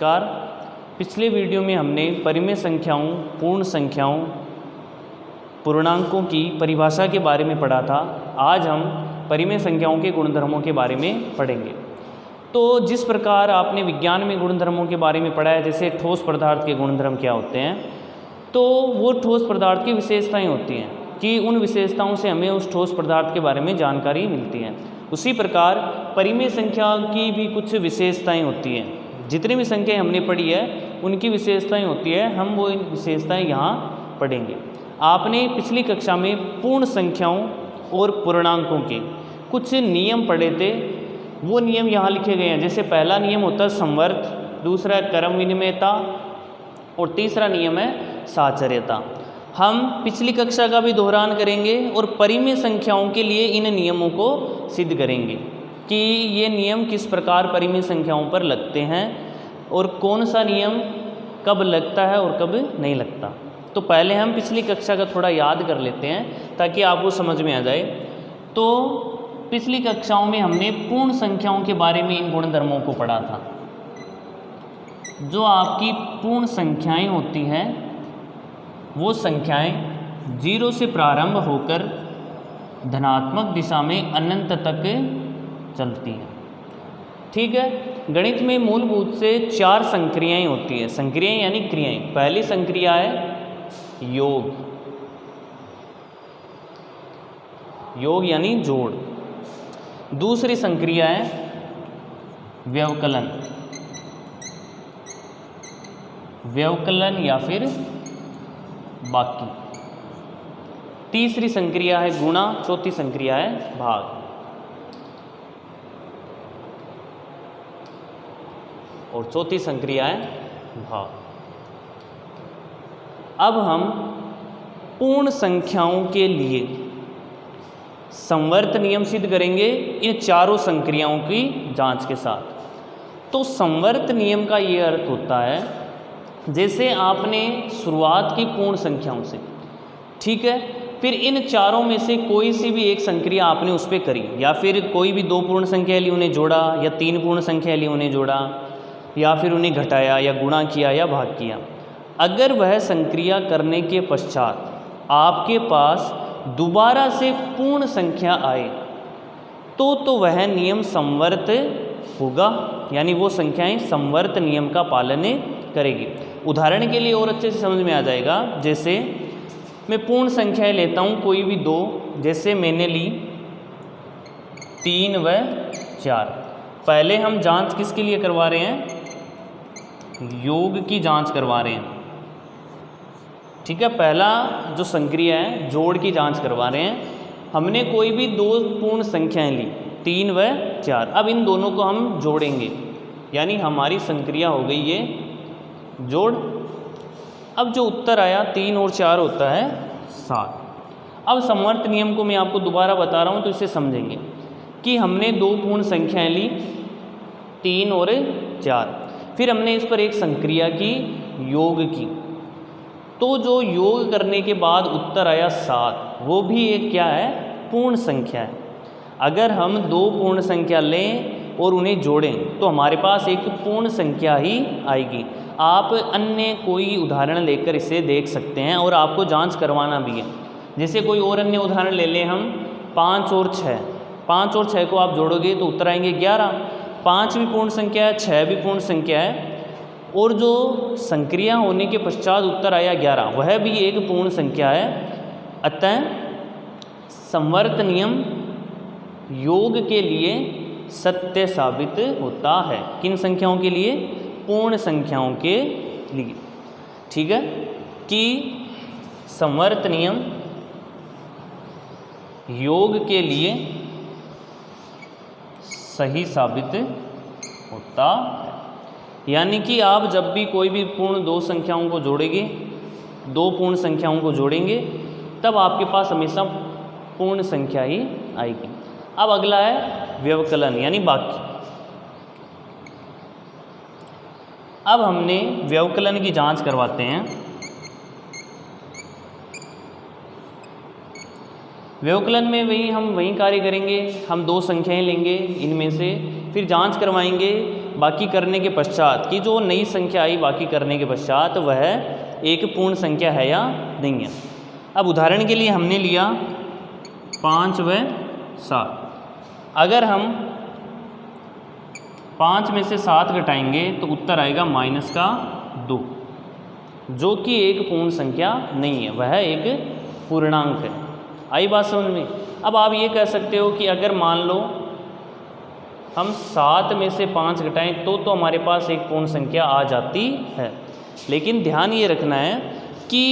नमस्कार। पिछले वीडियो में हमने परिमेय संख्याओं, पूर्ण संख्याओं, पूर्णांकों की परिभाषा के बारे में पढ़ा था। आज हम परिमेय संख्याओं के गुणधर्मों के बारे में पढ़ेंगे। तो जिस प्रकार आपने विज्ञान में गुणधर्मों के बारे में पढ़ा है, जैसे ठोस पदार्थ के गुणधर्म क्या होते हैं, तो वो ठोस पदार्थ की विशेषताएं होती हैं कि उन विशेषताओं से हमें उस ठोस पदार्थ के बारे में जानकारी मिलती है। उसी प्रकार परिमेय संख्या की भी कुछ विशेषताएं होती हैं। जितनी भी संख्याएं हमने पढ़ी है उनकी विशेषताएं होती है, हम वो विशेषताएं यहाँ पढ़ेंगे। आपने पिछली कक्षा में पूर्ण संख्याओं और पूर्णांकों के कुछ नियम पढ़े थे, वो नियम यहाँ लिखे गए हैं। जैसे पहला नियम होता है संवर्त, दूसरा क्रम विनिमयता और तीसरा नियम है साहचर्यता। हम पिछली कक्षा का भी दोहरान करेंगे और परिमेय संख्याओं के लिए इन नियमों को सिद्ध करेंगे कि ये नियम किस प्रकार परिमेय संख्याओं पर लगते हैं और कौन सा नियम कब लगता है और कब नहीं लगता। तो पहले हम पिछली कक्षा का थोड़ा याद कर लेते हैं ताकि आपको समझ में आ जाए। तो पिछली कक्षाओं में हमने पूर्ण संख्याओं के बारे में इन गुणधर्मों को पढ़ा था। जो आपकी पूर्ण संख्याएं होती हैं वो संख्याएं 0 से प्रारंभ होकर धनात्मक दिशा में अनंत तक चलती हैं। ठीक है। गणित में मूलभूत से 4 संक्रियाएं होती है। संक्रियाएं यानी क्रियाएं। पहली संक्रिया है योग, योग यानी जोड़। दूसरी संक्रिया है व्यवकलन, व्यवकलन या फिर बाकी। तीसरी संक्रिया है गुणा, चौथी संक्रिया है भाग। और चौथी संक्रिया है भाग। अब हम पूर्ण संख्याओं के लिए संवर्त नियम सिद्ध करेंगे इन चारों संक्रियाओं की जांच के साथ। तो संवर्त नियम का ये अर्थ होता है, जैसे आपने शुरुआत की पूर्ण संख्याओं से, ठीक है, फिर इन चारों में से कोई सी भी एक संक्रिया आपने उस पर करी, या फिर कोई भी 2 पूर्ण संख्या ली उन्हें जोड़ा, या 3 पूर्ण संख्या ली उन्हें जोड़ा, या फिर उन्हें घटाया या गुणा किया या भाग किया। अगर वह संक्रिया करने के पश्चात आपके पास दोबारा से पूर्ण संख्या आए तो वह नियम संवर्त होगा, यानी वो संख्याएं संवर्त नियम का पालन करेगी। उदाहरण के लिए और अच्छे से समझ में आ जाएगा, जैसे मैं पूर्ण संख्याएं लेता हूँ कोई भी 2, जैसे मैंने ली 3 व 4। पहले हम जांच किसके लिए करवा रहे हैं? योग की जांच करवा रहे हैं। ठीक है। पहला जो संक्रिया है जोड़ की जांच करवा रहे हैं। हमने कोई भी 2 पूर्ण संख्याएं ली 3 व 4। अब इन दोनों को हम जोड़ेंगे, यानी हमारी संक्रिया हो गई ये जोड़। अब जो उत्तर आया 3 और 4 होता है 7। अब संवर्त नियम को मैं आपको दोबारा बता रहा हूँ तो इसे समझेंगे कि हमने 2 पूर्ण संख्याएं ली 3 और 4, फिर हमने इस पर एक संक्रिया की, योग की। तो जो योग करने के बाद उत्तर आया 7, वो भी एक क्या है? पूर्ण संख्या है। अगर हम 2 पूर्ण संख्या लें और उन्हें जोड़ें तो हमारे पास एक पूर्ण संख्या ही आएगी। आप अन्य कोई उदाहरण लेकर इसे देख सकते हैं और आपको जांच करवाना भी है। जैसे कोई और अन्य उदाहरण ले लें हम, 5 और 6। 5 और 6 को आप जोड़ोगे तो उत्तर आएंगे 11। 5 भी पूर्ण संख्या है, 6 भी पूर्ण संख्या है, और जो संक्रिया होने के पश्चात उत्तर आया 11, वह भी एक पूर्ण संख्या है। अतः संवर्त नियम योग के लिए सत्य साबित होता है। किन संख्याओं के लिए? पूर्ण संख्याओं के लिए। ठीक है, कि संवर्त नियम योग के लिए सही साबित होता है। यानी कि आप जब भी कोई भी पूर्ण 2 संख्याओं को जोड़ेंगे, 2 पूर्ण संख्याओं को जोड़ेंगे, तब आपके पास हमेशा पूर्ण संख्या ही आएगी। अब अगला है व्यवकलन यानी बाकी। अब हमने व्यवकलन की जांच करवाते हैं। व्यवकलन में हम वही कार्य करेंगे, हम 2 संख्याएं लेंगे इनमें से, फिर जांच करवाएंगे बाकी करने के पश्चात की जो नई संख्या आई बाकी करने के पश्चात वह एक पूर्ण संख्या है या नहीं है। अब उदाहरण के लिए हमने लिया 5 व 7। अगर हम 5 में से 7 घटाएंगे तो उत्तर आएगा -2, जो कि एक पूर्ण संख्या नहीं है, वह एक पूर्णांक है। आई बात समझ में। अब आप ये कह सकते हो कि अगर मान लो हम 7 में से 5 घटाएं तो हमारे पास एक पूर्ण संख्या आ जाती है। लेकिन ध्यान ये रखना है कि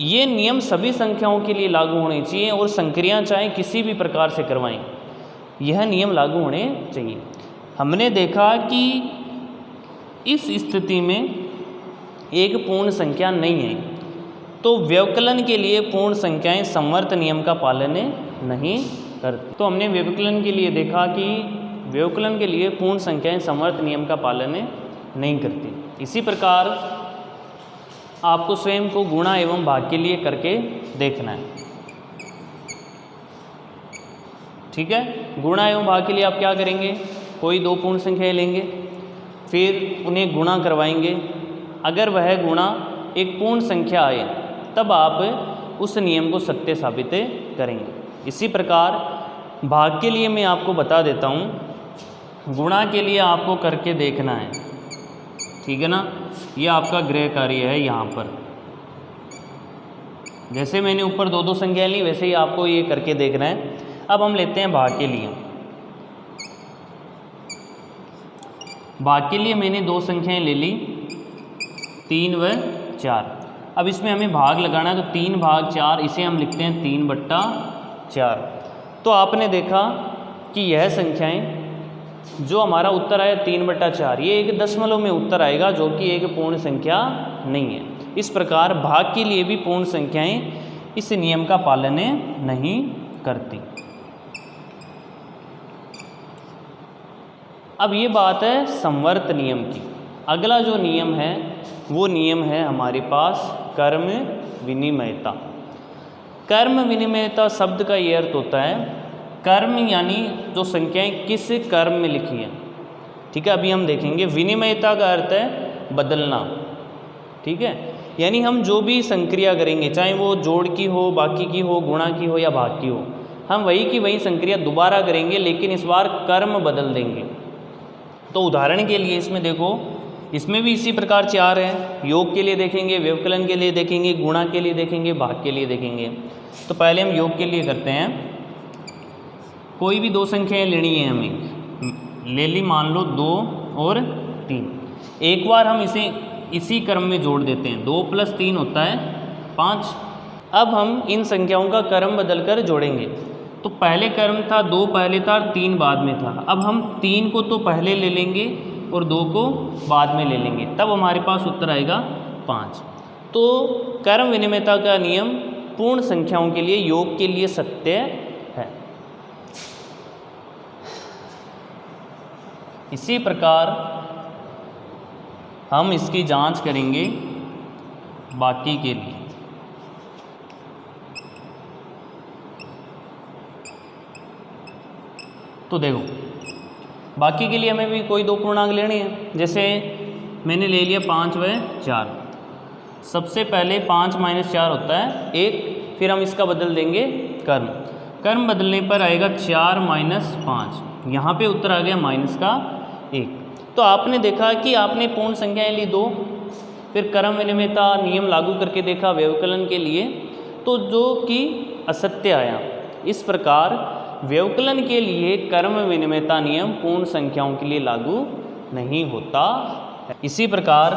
ये नियम सभी संख्याओं के लिए लागू होने चाहिए और संक्रिया चाहे किसी भी प्रकार से करवाएं, यह नियम लागू होने चाहिए। हमने देखा कि इस स्थिति में एक पूर्ण संख्या नहीं है, तो व्यवकलन के लिए पूर्ण संख्याएं संवर्त नियम का पालन नहीं करती। तो हमने व्यवकलन के लिए देखा कि व्यवकलन के लिए पूर्ण संख्याएं संवर्त नियम का पालन नहीं करती। इसी प्रकार आपको स्वयं को गुणा एवं भाग के लिए करके देखना है। ठीक है, गुणा एवं भाग के लिए आप क्या करेंगे, कोई दो पूर्ण संख्याएं लेंगे, फिर उन्हें गुणा करवाएंगे। अगर वह गुणा एक पूर्ण संख्या आए तब आप उस नियम को सत्य साबित करेंगे। इसी प्रकार भाग के लिए मैं आपको बता देता हूँ। गुणा के लिए आपको करके देखना है, ठीक है ना। ये आपका गृह कार्य है। यहाँ पर जैसे मैंने ऊपर दो दो संख्याएं ली वैसे ही आपको ये करके देखना है। अब हम लेते हैं भाग के लिए। भाग के लिए मैंने दो संख्याएं ले ली, 3 व 4। अब इसमें हमें भाग लगाना है, तो 3 भाग 4 इसे हम लिखते हैं 3/4। तो आपने देखा कि यह संख्याएं जो हमारा उत्तर आया 3/4, ये एक दशमलव में उत्तर आएगा, जो कि एक पूर्ण संख्या नहीं है। इस प्रकार भाग के लिए भी पूर्ण संख्याएं इस नियम का पालन नहीं करती। अब ये बात है संवर्त नियम की। अगला जो नियम है वो नियम है हमारे पास कर्म विनिमयता। कर्म विनिमयता शब्द का ये अर्थ होता है, कर्म यानी जो संख्याएं किस कर्म में लिखी हैं। ठीक है, अभी हम देखेंगे। विनिमयता का अर्थ है बदलना। ठीक है, यानी हम जो भी संक्रिया करेंगे, चाहे वो जोड़ की हो, बाकी की हो, गुणा की हो या भाग की हो, हम वही की वही संक्रिया दोबारा करेंगे, लेकिन इस बार कर्म बदल देंगे। तो उदाहरण के लिए इसमें देखो, इसमें भी इसी प्रकार 4 हैं। योग के लिए देखेंगे, व्यवकलन के लिए देखेंगे, गुणा के लिए देखेंगे, भाग के लिए देखेंगे। तो पहले हम योग के लिए करते हैं। कोई भी दो संख्याएं लेनी है हमें, ले ली मान लो 2 और 3। एक बार हम इसे इसी क्रम में जोड़ देते हैं, 2 + 3 होता है 5। अब हम इन संख्याओं का क्रम बदलकर जोड़ेंगे। तो पहले क्रम था 2 पहले था और 3 बाद में था। अब हम 3 को तो पहले ले लेंगे और 2 को बाद में ले लेंगे, तब हमारे पास उत्तर आएगा 5। तो कर्म विनिमयता का नियम पूर्ण संख्याओं के लिए, योग के लिए सत्य है। इसी प्रकार हम इसकी जांच करेंगे बाकी के लिए। तो देखो, बाकी के लिए हमें भी कोई दो पूर्णांक लेने हैं। जैसे मैंने ले लिया 5 व 4। सबसे पहले 5 - 4 होता है 1, फिर हम इसका बदल देंगे कर्म। कर्म बदलने पर आएगा 4 - 5। यहाँ पे उत्तर आ गया -1। तो आपने देखा कि आपने पूर्ण संख्याएं ली 2, फिर कर्म विनिमयता नियम लागू करके देखा व्यवकलन के लिए, तो जो कि असत्य आया। इस प्रकार व्यवकलन के लिए कर्म विनिमयता नियम पूर्ण संख्याओं के लिए लागू नहीं होता है। इसी प्रकार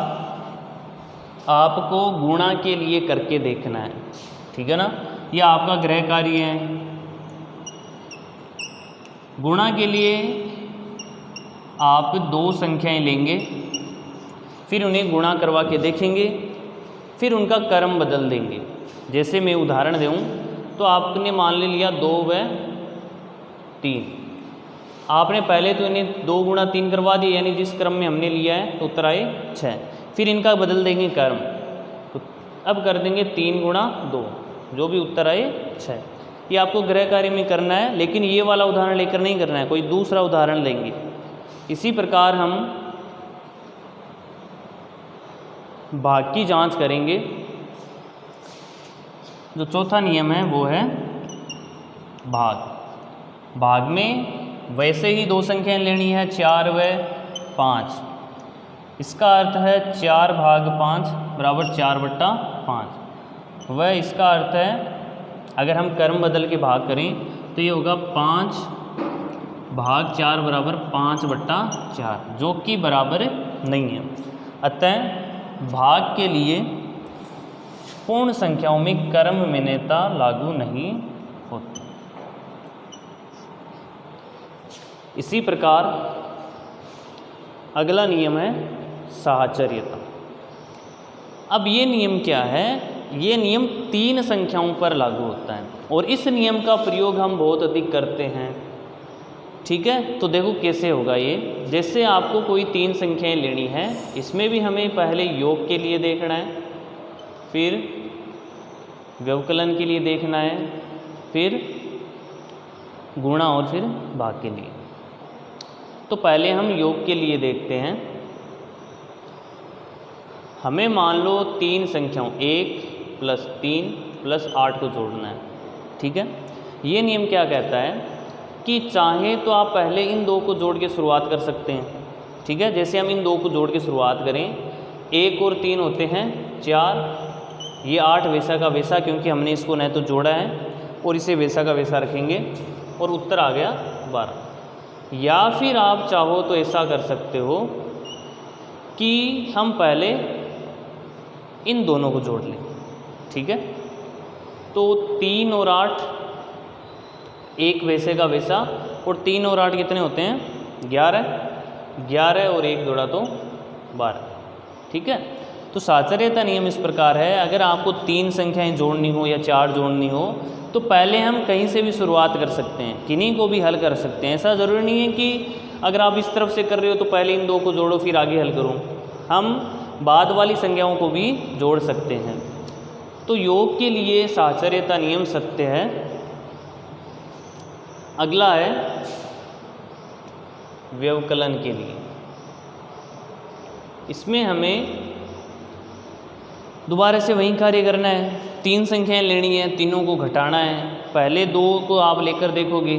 आपको गुणा के लिए करके देखना है, ठीक है ना। यह आपका गृह कार्य है। गुणा के लिए आप 2 संख्याएं लेंगे, फिर उन्हें गुणा करवा के देखेंगे, फिर उनका कर्म बदल देंगे। जैसे मैं उदाहरण दूँ तो आपने मान लिया 2 व 3। आपने पहले तो इन्हें 2 × 3 करवा दिया, यानी जिस क्रम में हमने लिया है तो उत्तर आए 6। फिर इनका बदल देंगे कर्म, तो अब कर देंगे 3 × 2, जो भी उत्तर आए 6। ये आपको गृह कार्य में करना है, लेकिन ये वाला उदाहरण लेकर नहीं करना है, कोई दूसरा उदाहरण लेंगे। इसी प्रकार हम भाग की जांच करेंगे। जो चौथा नियम है वो है भाग। भाग में वैसे ही दो संख्याएं लेनी है, 4 व 5। इसका अर्थ है 4 भाग 5 बराबर 4/5। वह इसका अर्थ है अगर हम क्रम बदल के भाग करें तो ये होगा 5 भाग 4 बराबर 5/4, जो कि बराबर नहीं है। अतः भाग के लिए पूर्ण संख्याओं में क्रम विनेयता लागू नहीं होती। इसी प्रकार अगला नियम है साहचर्यता। अब ये नियम क्या है? ये नियम 3 संख्याओं पर लागू होता है और इस नियम का प्रयोग हम बहुत अधिक करते हैं। ठीक है, तो देखो कैसे होगा ये। जैसे आपको कोई 3 संख्याएं लेनी है, इसमें भी हमें पहले योग के लिए देखना है, फिर व्यवकलन के लिए देखना है, फिर गुणा और फिर भाग के लिए। तो पहले हम योग के लिए देखते हैं। हमें मान लो 3 संख्याओं 1 + 3 + 8 को जोड़ना है। ठीक है, ये नियम क्या कहता है कि चाहे तो आप पहले इन 2 को जोड़ के शुरुआत कर सकते हैं। ठीक है, जैसे हम इन 2 को जोड़ के शुरुआत करें, 1 और 3 होते हैं 4, ये 8 वैसा का वैसा, क्योंकि हमने इसको न तो जोड़ा है और इसे वैसा का वैसा रखेंगे और उत्तर आ गया 12। या फिर आप चाहो तो ऐसा कर सकते हो कि हम पहले इन दोनों को जोड़ लें। ठीक है, तो 3 और 8 एक वैसे का वैसा, और 3 और 8 कितने होते हैं? 11 और 1 जोड़ा तो 12। ठीक है, तो साहचर्यता नियम इस प्रकार है, अगर आपको 3 संख्याएं जोड़नी हो या 4 जोड़नी हो तो पहले हम कहीं से भी शुरुआत कर सकते हैं, किन्हीं को भी हल कर सकते हैं। ऐसा ज़रूरी नहीं है कि अगर आप इस तरफ से कर रहे हो तो पहले इन 2 को जोड़ो फिर आगे हल करो। हम बाद वाली संख्याओं को भी जोड़ सकते हैं। तो योग के लिए साहचर्यता नियम सत्य है। अगला है व्यवकलन के लिए। इसमें हमें दोबारा से वही कार्य करना है। 3 संख्याएं लेनी है, तीनों को घटाना है। पहले 2 को आप लेकर देखोगे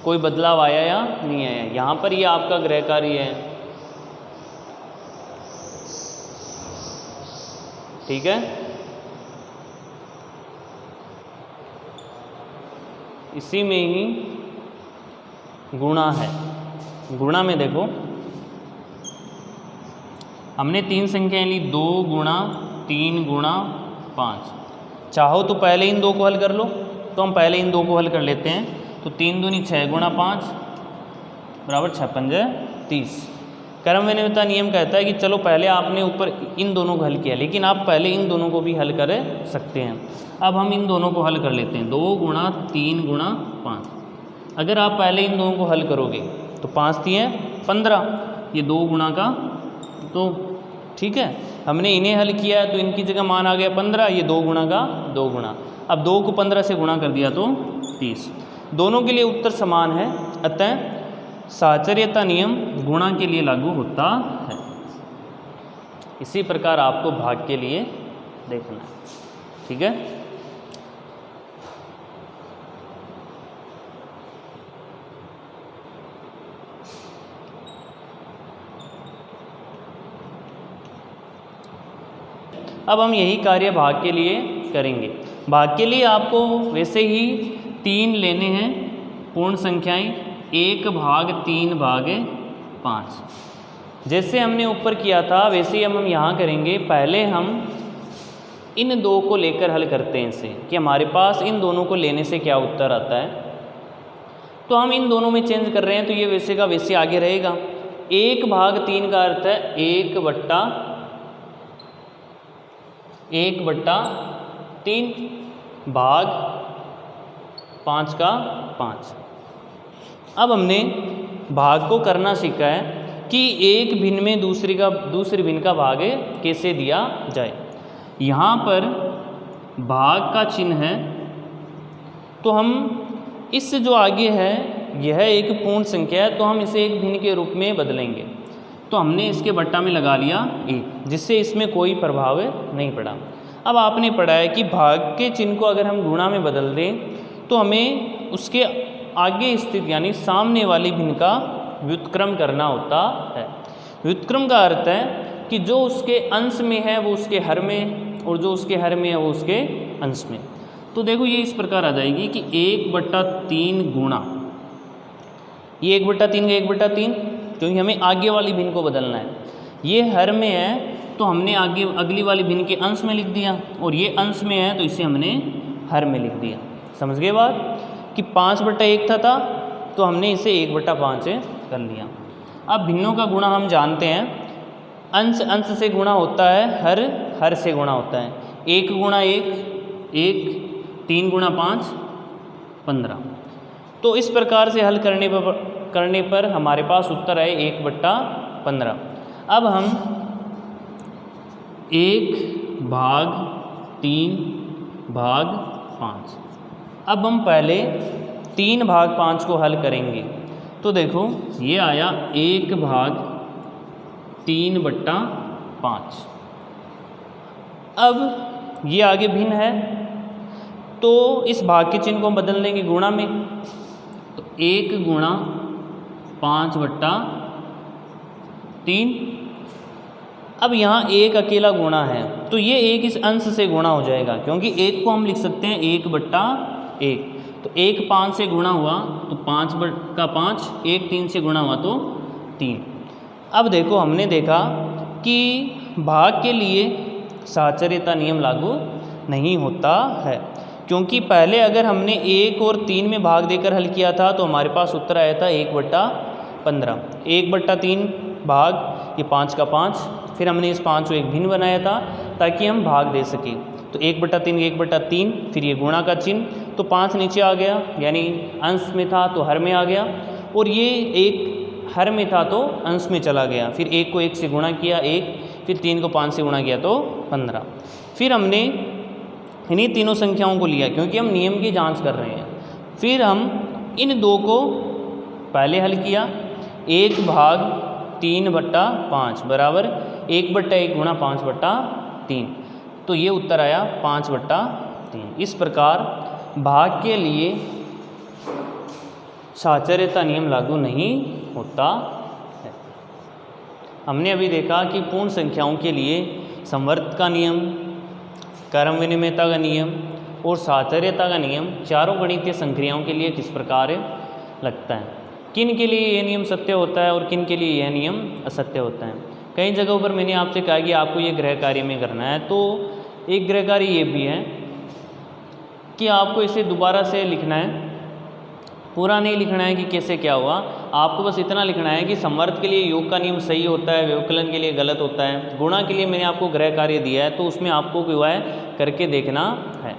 कोई बदलाव आया या नहीं आया। यहाँ पर ये आपका गृह कार्य है। ठीक है, इसी में ही गुणा है। गुणा में देखो हमने 3 संख्याएं ली, 2 गुणा 3 गुणा 5। चाहो तो पहले इन 2 को हल कर लो, तो हम पहले इन 2 को हल कर लेते हैं। तो 3 दूनी 6 गुणा 5 बराबर 6 पंजे 30। क्रम विनिमयता नियम कहता है कि चलो पहले आपने ऊपर इन दोनों को हल किया, लेकिन आप पहले इन दोनों को भी हल कर सकते हैं। अब हम इन दोनों को हल कर लेते हैं। 2 गुणा 3 गुणा 5। अगर आप पहले इन दोनों को हल करोगे तो 5 दिए 15, ये 2 गुणा का 2। ठीक है, हमने इन्हें हल किया है तो इनकी जगह मान आ गया 15, ये 2 गुणा का 2 गुणा। अब 2 को 15 से गुणा कर दिया तो 30। दोनों के लिए उत्तर समान है, अतः साहचर्यता नियम गुणा के लिए लागू होता है। इसी प्रकार आपको भाग के लिए देखना है। ठीक है, अब हम यही कार्य भाग के लिए करेंगे। भाग के लिए आपको वैसे ही 3 लेने हैं पूर्ण संख्याएं, 1 भाग 3 भाग 5। जैसे हमने ऊपर किया था वैसे ही हम यहाँ करेंगे। पहले हम इन 2 को लेकर हल करते हैं इसे, कि हमारे पास इन दोनों को लेने से क्या उत्तर आता है। तो हम इन दोनों में चेंज कर रहे हैं, तो ये वैसे का वैसे आगे रहेगा। 1 भाग 3 का अर्थ है 1/3 भाग 5 का 5। अब हमने भाग को करना सीखा है कि एक भिन्न में दूसरे भिन्न का भाग कैसे दिया जाए। यहाँ पर भाग का चिन्ह है, तो हम इससे जो आगे है यह एक पूर्ण संख्या है तो हम इसे एक भिन्न के रूप में बदलेंगे। तो हमने इसके बट्टा में लगा लिया 1, जिससे इसमें कोई प्रभाव नहीं पड़ा। अब आपने पढ़ा है कि भाग के चिन्ह को अगर हम गुणा में बदल दें तो हमें उसके आगे स्थित यानी सामने वाली भिन्न का व्युत्क्रम करना होता है। व्युत्क्रम का अर्थ है कि जो उसके अंश में है वो उसके हर में, और जो उसके हर में है वो उसके अंश में। तो देखो ये इस प्रकार आ जाएगी कि 1/3 गुणा, ये 1/3 का 1/3, क्योंकि हमें आगे वाली भिन्न को बदलना है। ये हर में है तो हमने आगे अगली वाली भिन्न के अंश में लिख दिया, और ये अंश में है तो इसे हमने हर में लिख दिया। समझ गए बात कि 5/1 था तो हमने इसे 1/5 कर लिया। अब भिन्नों का गुणा हम जानते हैं, अंश अंश से गुणा होता है, हर हर से गुणा होता है। 1 गुणा 1 1, 3 गुणा 5 15। तो इस प्रकार से हल करने पर हमारे पास उत्तर आए 1/15। अब हम 1/3/5। अब हम पहले 3/5 को हल करेंगे। तो देखो ये आया 1/3/5। अब ये आगे भिन्न है तो इस भाग के चिन्ह को हम बदल देंगे गुणा में। तो 1 गुणा 5/3। अब यहाँ 1 अकेला गुणा है तो ये 1 इस अंश से गुणा हो जाएगा, क्योंकि 1 को हम लिख सकते हैं 1/1। तो 1 5 से गुणा हुआ तो 5/5, 1 3 से गुणा हुआ तो 3। अब देखो हमने देखा कि भाग के लिए साहचर्यता नियम लागू नहीं होता है, क्योंकि पहले अगर हमने 1 और 3 में भाग देकर हल किया था तो हमारे पास उत्तर आया था 1/15। 1/3 भाग ये 5 का 5, फिर हमने इस 5 को एक भिन्न बनाया था ताकि हम भाग दे सकें। तो 1/3 1/3, फिर ये गुणा का चिन्ह, तो 5 नीचे आ गया, यानी अंश में था तो हर में आ गया, और ये 1 हर में था तो अंश में चला गया। फिर 1 को 1 से गुणा किया 1, फिर 3 को 5 से गुणा किया तो 15। फिर हमने इन्हीं तीनों संख्याओं को लिया क्योंकि हम नियम की जांच कर रहे हैं। फिर हम इन दो को पहले हल किया, 1/3/5 बराबर 1/1 गुणा 5/3। तो ये उत्तर आया 5/3। इस प्रकार भाग के लिए साहचर्यता नियम लागू नहीं होता है। हमने अभी देखा कि पूर्ण संख्याओं के लिए संवर्त का नियम, क्रम विनिमयता का नियम और साहचर्यता का नियम चारों गणितीय संक्रियाओं के लिए किस प्रकार लगता है, किन के लिए यह नियम सत्य होता है और किन के लिए यह नियम असत्य होता है। कई जगहों पर मैंने आपसे कहा कि आपको ये गृह कार्य में करना है, तो एक गृह कार्य ये भी है कि आपको इसे दोबारा से लिखना है, पूरा नहीं लिखना है कि कैसे क्या हुआ। आपको बस इतना लिखना है कि संवर्त के लिए योग का नियम सही होता है, व्यवकलन के लिए गलत होता है। गुणा के लिए मैंने आपको गृह कार्य दिया है तो उसमें आपको जो है करके देखना है।